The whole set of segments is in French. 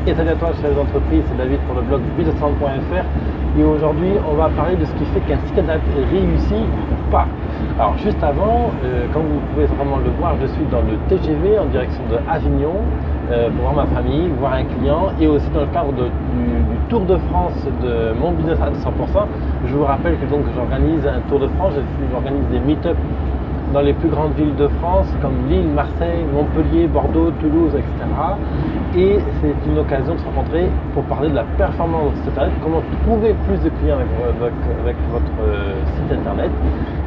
Et salut à toi, chef d'entreprise, c'est David pour le blog businesscenter.fr et aujourd'hui on va parler de ce qui fait qu'un site internet est réussi ou pas. Alors juste avant, comme vous pouvez vraiment le voir, je suis dans le TGV en direction de Avignon pour voir ma famille, voir un client et aussi dans le cadre du Tour de France de mon business à 100%. Je vous rappelle que donc j'organise un Tour de France, j'organise des meet-up dans les plus grandes villes de France comme Lille, Marseille, Montpellier, Bordeaux, Toulouse, etc. Et c'est une occasion de se rencontrer pour parler de la performance de site internet, comment trouver plus de clients avec votre site internet.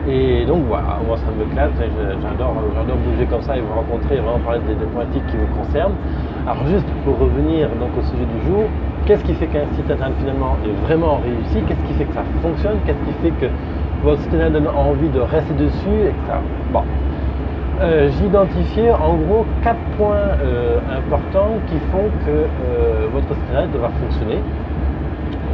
Et donc voilà, moi ça me claque, j'adore bouger comme ça et vous rencontrer et vraiment parler des thématiques qui vous concernent. Alors juste pour revenir donc au sujet du jour, qu'est-ce qui fait qu'un site internet finalement est vraiment réussi? Qu'est-ce qui fait que ça fonctionne? Qu'est-ce qui fait que votre site internet donne envie de rester dessus, etc. Bon, j'ai identifié en gros 4 points importants qui font que votre site internet va fonctionner.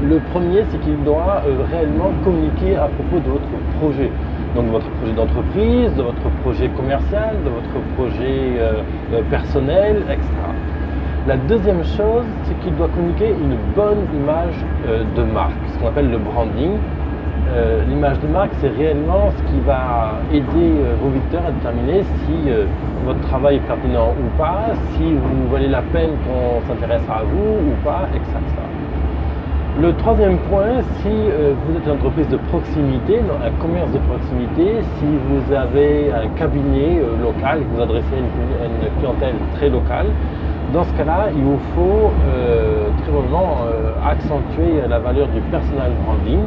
Le premier, c'est qu'il doit réellement communiquer à propos de votre projet. Donc de votre projet d'entreprise, de votre projet commercial, de votre projet personnel, etc. La deuxième chose, c'est qu'il doit communiquer une bonne image de marque, ce qu'on appelle le branding. L'image de marque, c'est réellement ce qui va aider vos visiteurs à déterminer si votre travail est pertinent ou pas, si vous valez la peine qu'on s'intéresse à vous ou pas, etc. Le troisième point, si vous êtes une entreprise de proximité, un commerce de proximité, si vous avez un cabinet local, que vous adressez à une clientèle très locale, dans ce cas-là, il vous faut très probablement accentuer la valeur du personal branding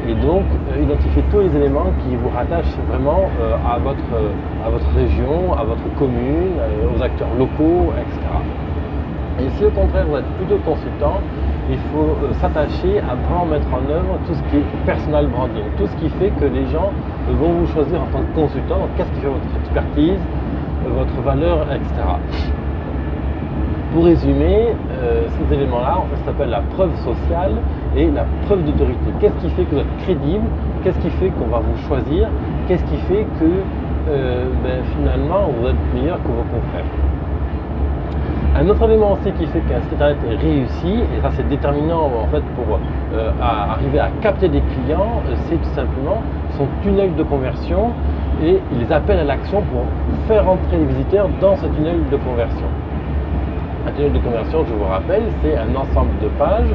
et donc identifier tous les éléments qui vous rattachent vraiment à votre région, à votre commune, aux acteurs locaux, etc. Et si au contraire vous êtes plutôt consultant, il faut s'attacher à vraiment mettre en œuvre tout ce qui est personal branding, tout ce qui fait que les gens vont vous choisir en tant que consultant. Donc qu'est-ce qui fait votre expertise, votre valeur, etc. Pour résumer, ces éléments-là, en fait, ça s'appelle la preuve sociale et la preuve d'autorité. Qu'est-ce qui fait que vous êtes crédible? Qu'est-ce qui fait qu'on va vous choisir? Qu'est-ce qui fait que finalement vous êtes meilleur que vos confrères? Un autre élément aussi qui fait qu'un site internet est réussi, et ça c'est déterminant en fait pour arriver à capter des clients, c'est tout simplement son tunnel de conversion et les appels à l'action pour faire entrer les visiteurs dans ce tunnel de conversion. Un tunnel de conversion, je vous rappelle, c'est un ensemble de pages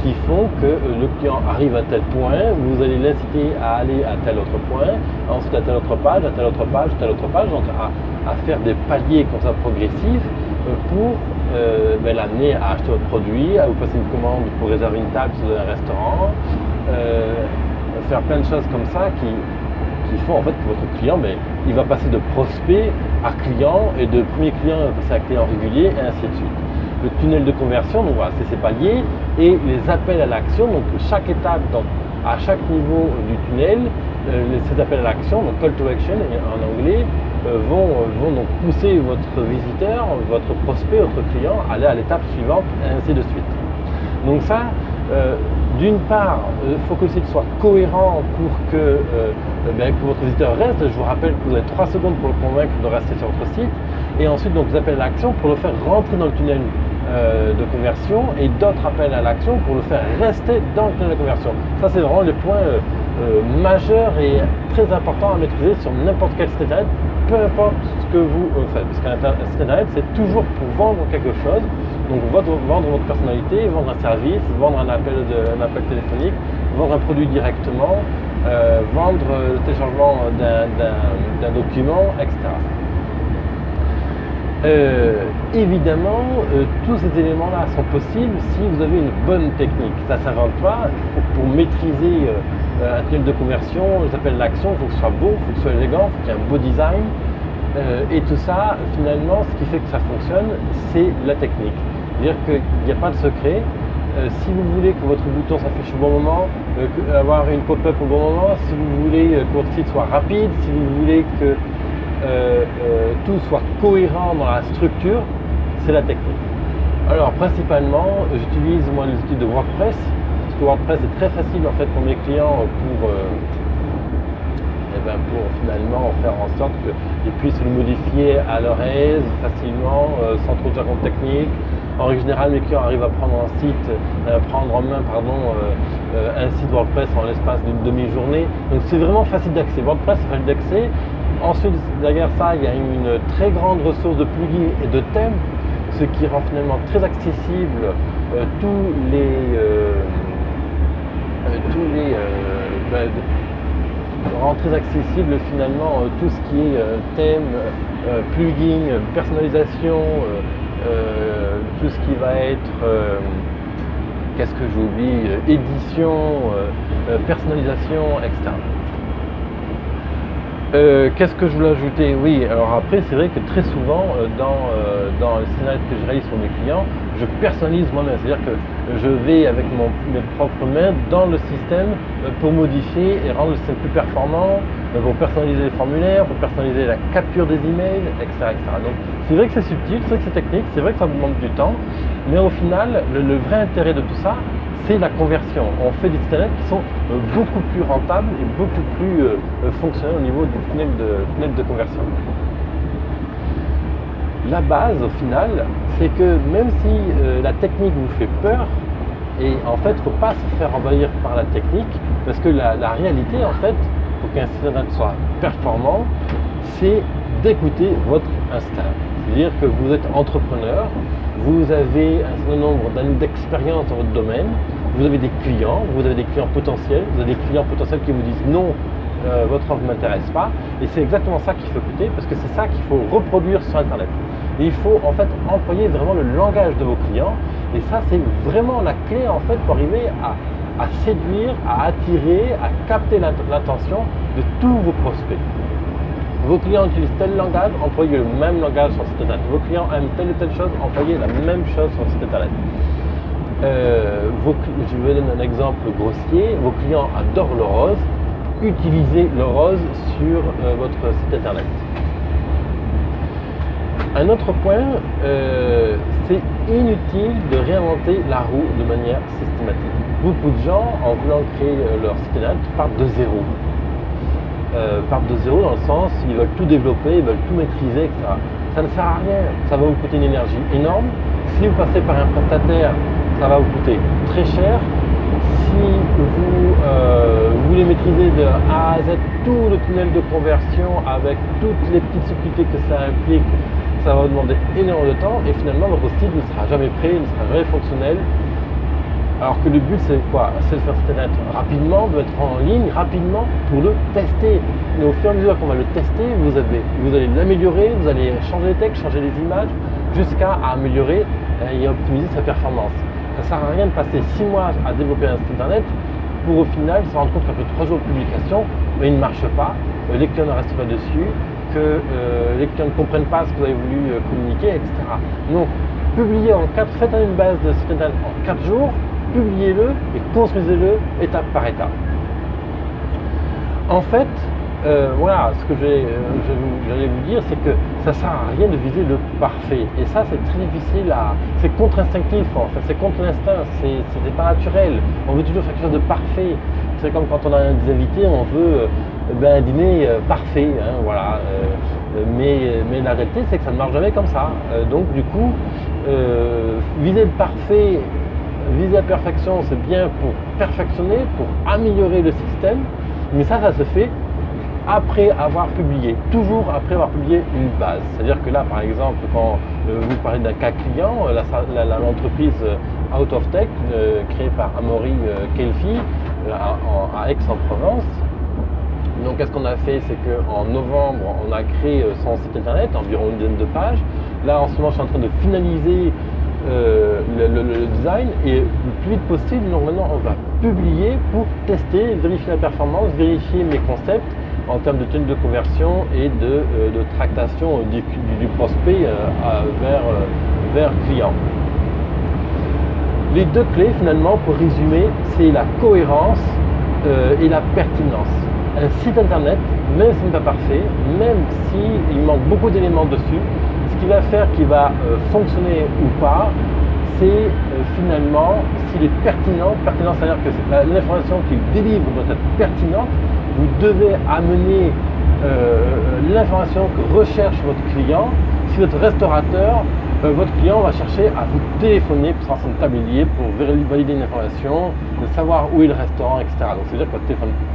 qui font que le client arrive à tel point, vous allez l'inciter à aller à tel autre point, ensuite à telle autre page, à telle autre page, à telle autre page, donc à faire des paliers comme ça progressifs pour l'amener à acheter votre produit, à vous passer une commande pour réserver une table sur un restaurant, faire plein de choses comme ça qui font en fait que votre client, il va passer de prospect à client et de premier client à passer à client régulier et ainsi de suite. Le tunnel de conversion, donc voilà, c'est ces paliers et les appels à l'action, donc chaque étape, donc à chaque niveau du tunnel, ces appels à l'action, donc call to action en anglais, vont donc pousser votre visiteur, votre prospect, votre client à aller à l'étape suivante et ainsi de suite. Donc ça, d'une part, il faut que le site soit cohérent pour que votre visiteur reste. Je vous rappelle que vous avez 3 secondes pour le convaincre de rester sur votre site. Et ensuite, donc, vous appelez à l'action pour le faire rentrer dans le tunnel de conversion et d'autres appels à l'action pour le faire rester dans le tunnel de conversion. Ça, c'est vraiment le point majeur et très important à maîtriser sur n'importe quel site internet, peu importe ce que vous faites. Parce qu'un site internet, c'est toujours pour vendre quelque chose. Donc vendre votre personnalité, vendre un service, vendre un appel téléphonique, vendre un produit directement, vendre le téléchargement d'un document, etc. Évidemment, tous ces éléments-là sont possibles si vous avez une bonne technique. Ça ne s'invente pas. Pour maîtriser un tunnel de conversion, les appels à l'action, il faut que ce soit beau, il faut que ce soit élégant, il faut qu'il y ait un beau design. Et tout ça, finalement, ce qui fait que ça fonctionne, c'est la technique. C'est-à-dire qu'il n'y a pas de secret. Si vous voulez que votre bouton s'affiche au bon moment, avoir une pop-up au bon moment, si vous voulez que votre site soit rapide, si vous voulez que tout soit cohérent dans la structure, c'est la technique. Alors principalement, j'utilise moi les outils de WordPress, parce que WordPress est très facile en fait pour mes clients pour finalement faire en sorte qu'ils puissent le modifier à leur aise, facilement, sans trop de jargon technique, En règle générale, mes clients arrivent à prendre en main un site WordPress en l'espace d'une demi-journée. Donc c'est vraiment facile d'accès. WordPress, c'est facile d'accès. Ensuite, derrière ça, il y a une très grande ressource de plugins et de thèmes, ce qui rend finalement très accessible rend très accessible finalement tout ce qui est thème, plugin, personnalisation, tout ce qui va être qu'est-ce que j'oublie, édition, personnalisation, etc. Qu'est-ce que je voulais ajouter? Oui, alors après, c'est vrai que très souvent, dans le scénario que je réalise pour mes clients, je personnalise moi-même. C'est-à-dire que je vais avec mes propres mains dans le système pour modifier et rendre le système plus performant, pour personnaliser les formulaires, pour personnaliser la capture des emails, etc. etc. Donc, c'est vrai que c'est subtil, c'est vrai que c'est technique, c'est vrai que ça demande du temps, mais au final, le vrai intérêt de tout ça, c'est la conversion. On fait des sites internet qui sont beaucoup plus rentables et beaucoup plus fonctionnels au niveau du tunnel de conversion. La base, au final, c'est que même si la technique vous fait peur, et en fait, il ne faut pas se faire envahir par la technique, parce que la réalité, en fait, pour qu'un site internet soit performant, c'est d'écouter votre instinct. C'est-à-dire que vous êtes entrepreneur, vous avez un certain nombre d'années d'expérience dans votre domaine, vous avez des clients potentiels, vous avez des clients potentiels qui vous disent non, votre offre ne m'intéresse pas, et c'est exactement ça qu'il faut écouter, parce que c'est ça qu'il faut reproduire sur Internet. Et il faut en fait employer vraiment le langage de vos clients, et ça c'est vraiment la clé en fait pour arriver à séduire, à attirer, à capter l'attention de tous vos prospects. Vos clients utilisent tel langage, employez le même langage sur le site internet. Vos clients aiment telle ou telle chose, employez la même chose sur le site internet. Je vais donner un exemple grossier. Vos clients adorent le rose, utilisez le rose sur votre site internet. Un autre point, c'est inutile de réinventer la roue de manière systématique. Beaucoup de gens, en voulant créer leur site internet, partent de zéro. Partent de zéro dans le sens, ils veulent tout développer, ils veulent tout maîtriser, etc. Ça ne sert à rien, ça va vous coûter une énergie énorme. Si vous passez par un prestataire, ça va vous coûter très cher. Si vous voulez maîtriser de A à Z tout le tunnel de conversion avec toutes les petites subtilités que ça implique, ça va vous demander énormément de temps et finalement votre site ne sera jamais prêt, ne sera jamais fonctionnel. Alors que le but c'est quoi? C'est de faire site internet rapidement, de mettre en ligne rapidement pour le tester. Et au fur et à mesure qu'on va le tester, vous allez l'améliorer, vous allez changer les textes, changer les images, jusqu'à améliorer et optimiser sa performance. Ça ne sert à rien de passer 6 mois à développer un site internet pour au final se rendre compte qu'après 3 jours de publication, il ne marche pas, les clients ne restent pas dessus, que les clients ne comprennent pas ce que vous avez voulu communiquer, etc. Donc, faites une base de site internet en 4 jours, publiez-le et construisez-le étape par étape. En fait, voilà, ce que j'allais vous dire, c'est que ça ne sert à rien de viser le parfait. Et ça, c'est très difficile c'est contre-instinctif en fait, c'est contre l'instinct, c'est pas naturel. On veut toujours faire quelque chose de parfait. C'est comme quand on a des invités, on veut un dîner parfait, hein, voilà. Mais la réalité, c'est que ça ne marche jamais comme ça. Donc du coup, viser le parfait, viser la perfection, c'est bien pour perfectionner, pour améliorer le système, mais ça se fait après avoir publié, toujours après avoir publié une base. C'est-à-dire que là, par exemple, quand vous parlez d'un cas client, l'entreprise Out of Tech, créée par Amaury Kelfi à Aix-en-Provence. Donc, qu'est-ce qu'on a fait? C'est qu'en novembre, on a créé son site internet, environ une dizaine de pages. Là, en ce moment, je suis en train de finaliser le design et le plus vite possible, normalement, on va publier pour tester, vérifier la performance, vérifier mes concepts en termes de tunnel de conversion et de tractation du prospect vers client. Les deux clés finalement pour résumer, c'est la cohérence et la pertinence. Un site internet, même s'il n'est pas parfait, même s'il manque beaucoup d'éléments dessus, ce qui va faire qu'il va fonctionner ou pas, c'est finalement s'il est pertinent, c'est-à-dire que l'information qu'il délivre doit être pertinente. Vous devez amener l'information que recherche votre client. Si votre restaurateur votre client va chercher à vous téléphoner sur son tablier pour valider une information, de savoir où est le restaurant, etc. Donc ça veut dire que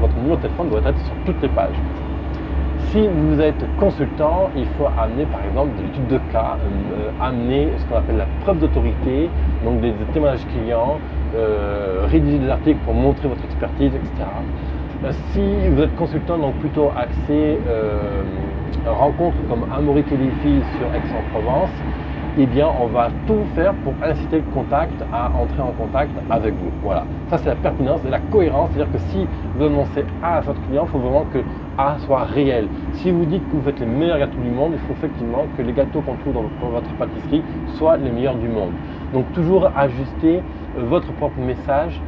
votre numéro de téléphone doit être sur toutes les pages. Si vous êtes consultant, il faut amener par exemple de l'étude de cas, amener ce qu'on appelle la preuve d'autorité, donc des témoignages clients, rédiger des articles pour montrer votre expertise, etc. Si vous êtes consultant, donc plutôt axé rencontre comme Amaury Kélifi sur Aix-en-Provence, eh bien on va tout faire pour inciter le contact à entrer en contact avec vous. Voilà, ça c'est la pertinence et la cohérence, c'est-à-dire que si vous annoncez A à votre client, il faut vraiment que A soit réel. Si vous dites que vous faites les meilleurs gâteaux du monde, il faut effectivement que les gâteaux qu'on trouve dans votre pâtisserie soient les meilleurs du monde. Donc toujours ajuster votre propre message,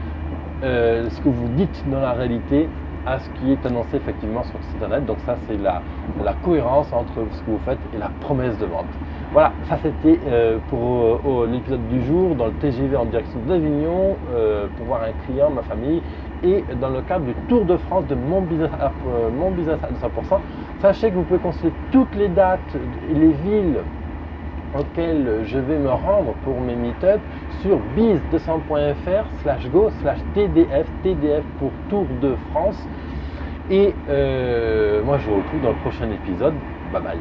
ce que vous dites dans la réalité, à ce qui est annoncé effectivement sur le site internet. Donc ça c'est la cohérence entre ce que vous faites et la promesse de vente. Voilà, ça c'était pour l'épisode du jour dans le TGV en direction d'Avignon pour voir un client, ma famille, et dans le cadre du Tour de France de mon business à 200%. Sachez que vous pouvez consulter toutes les dates et les villes auxquelles je vais me rendre pour mes meet-up sur biz200.fr/go/tdf, TDF pour Tour de France. Et moi je vous retrouve dans le prochain épisode. Bye bye.